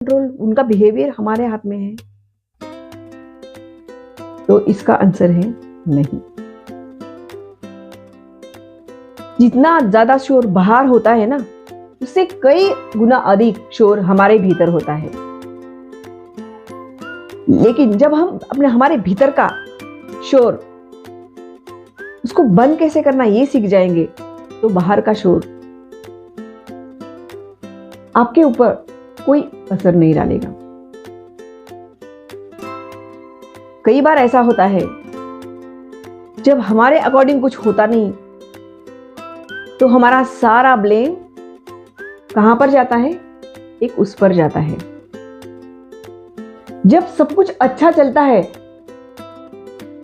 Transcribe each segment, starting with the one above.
Control, उनका behaviour हमारे हाथ में है? तो इसका आंसर है नहीं। जितना ज्यादा शोर बाहर होता है ना, उससे कई गुना अधिक शोर हमारे भीतर होता है। लेकिन जब हम हमारे भीतर का शोर उसको बंद कैसे करना ये सीख जाएंगे, तो बाहर का शोर आपके ऊपर कोई असर नहीं डालेगा। कई बार ऐसा होता है, जब हमारे अकॉर्डिंग कुछ होता नहीं, तो हमारा सारा ब्लेम कहां पर जाता है? एक उस पर जाता है। जब सब कुछ अच्छा चलता है,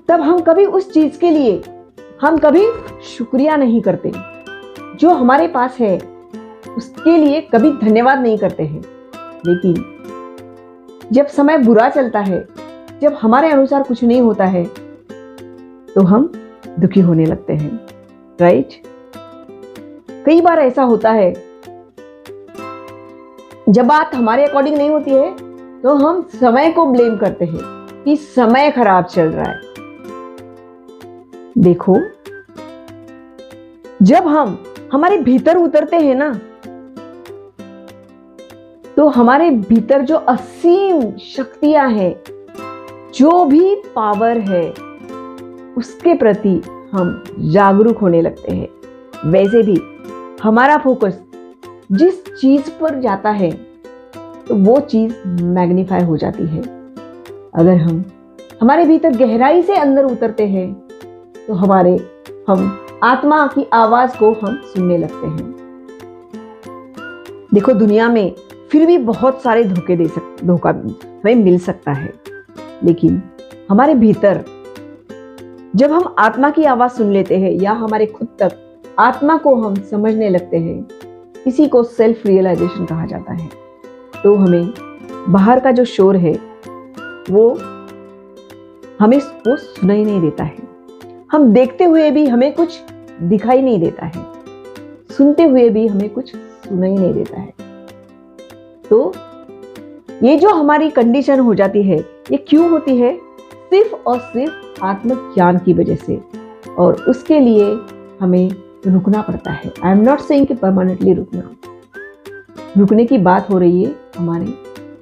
तब हम कभी उस चीज के लिए हम कभी शुक्रिया नहीं करते। जो हमारे पास है उसके लिए कभी धन्यवाद नहीं करते हैं। लेकिन जब समय बुरा चलता है, जब हमारे अनुसार कुछ नहीं होता है, तो हम दुखी होने लगते हैं, राइट? कई बार ऐसा होता है, जब बात हमारे अकॉर्डिंग नहीं होती है, तो हम समय को ब्लेम करते हैं कि समय खराब चल रहा है। देखो, जब हम हमारे भीतर उतरते हैं ना, तो हमारे भीतर जो असीम शक्तियां हैं, जो भी पावर है, उसके प्रति हम जागरूक होने लगते हैं। वैसे भी हमारा फोकस जिस चीज पर जाता है, तो वो चीज मैग्नीफाई हो जाती है। अगर हम हमारे भीतर गहराई से अंदर उतरते हैं, तो हम आत्मा की आवाज को हम सुनने लगते हैं। देखो, दुनिया में फिर भी बहुत सारे धोखा हमें मिल सकता है, लेकिन हमारे भीतर जब हम आत्मा की आवाज सुन लेते हैं, या हमारे खुद तक आत्मा को हम समझने लगते हैं, इसी को सेल्फ रियलाइजेशन कहा जाता है। तो हमें बाहर का जो शोर है, वो हमें वो सुनाई नहीं देता है। हम देखते हुए भी हमें कुछ दिखाई नहीं देता है, सुनते हुए भी हमें कुछ सुनाई नहीं देता है। तो ये जो हमारी कंडीशन हो जाती है, ये क्यों होती है? सिर्फ और सिर्फ आत्मज्ञान की वजह से। और उसके लिए हमें रुकना पड़ता है। आई एम नॉट सेइंग कि परमानेंटली रुकने की बात हो रही है हमारे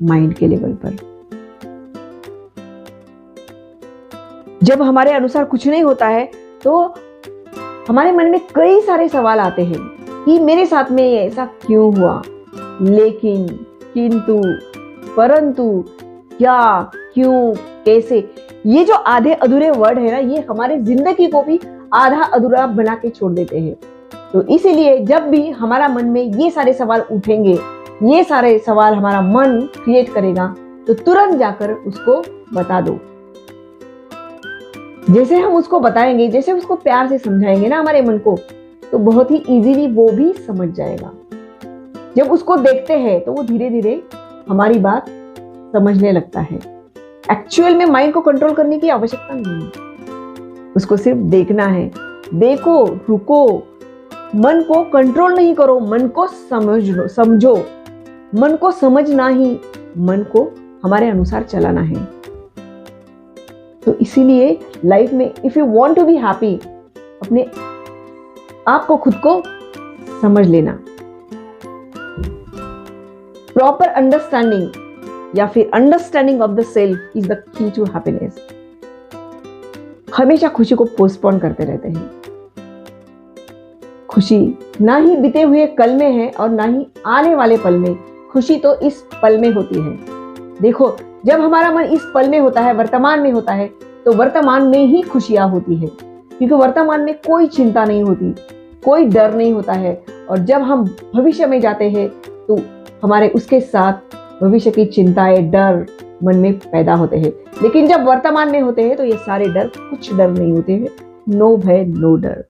माइंड के लेवल पर। जब हमारे अनुसार कुछ नहीं होता है, तो हमारे मन में कई सारे सवाल आते हैं कि मेरे साथ में ये ऐसा क्यों हुआ? लेकिन, किंतु, परंतु, क्या, क्यों, कैसे, ये जो आधे अधूरे वर्ड है ना, ये हमारे जिंदगी को भी आधा अधूरा बना के छोड़ देते हैं। तो इसीलिए जब भी हमारा मन में ये सारे सवाल उठेंगे, ये सारे सवाल हमारा मन क्रिएट करेगा, तो तुरंत जाकर उसको बता दो। जैसे हम उसको बताएंगे, जैसे उसको प्यार से समझाएंगे ना हमारे मन को, तो बहुत ही इजीली वो भी समझ जाएगा। जब उसको देखते हैं, तो वो धीरे धीरे हमारी बात समझने लगता है। एक्चुअल में माइंड को कंट्रोल करने की आवश्यकता नहीं है, उसको सिर्फ देखना है। देखो, रुको, मन को कंट्रोल नहीं करो, मन को समझो। मन को समझना ही मन को हमारे अनुसार चलाना है। तो इसीलिए लाइफ में if you want to be happy, अपने आप को, खुद को समझ लेना। प्रॉपर अंडरस्टैंडिंग या फिर understanding of the self is the key to happiness. हमेशा खुशी को पोस्टपोन करते रहते हैं। खुशी ना ही बीते हुए कल में है और ना ही आने वाले पल में। खुशी तो इस पल में होती है। देखो, जब हमारा मन इस पल में होता है, वर्तमान में होता है, तो वर्तमान में ही खुशियां होती है, क्योंकि वर्तमान में कोई चिंता नहीं होती, कोई डर नहीं होता है। और जब हम भविष्य में जाते हैं, तो हमारे उसके साथ भविष्य की चिंताएं, डर मन में पैदा होते हैं। लेकिन जब वर्तमान में होते हैं, तो ये सारे डर, कुछ डर नहीं होते हैं। नो भय, नो डर।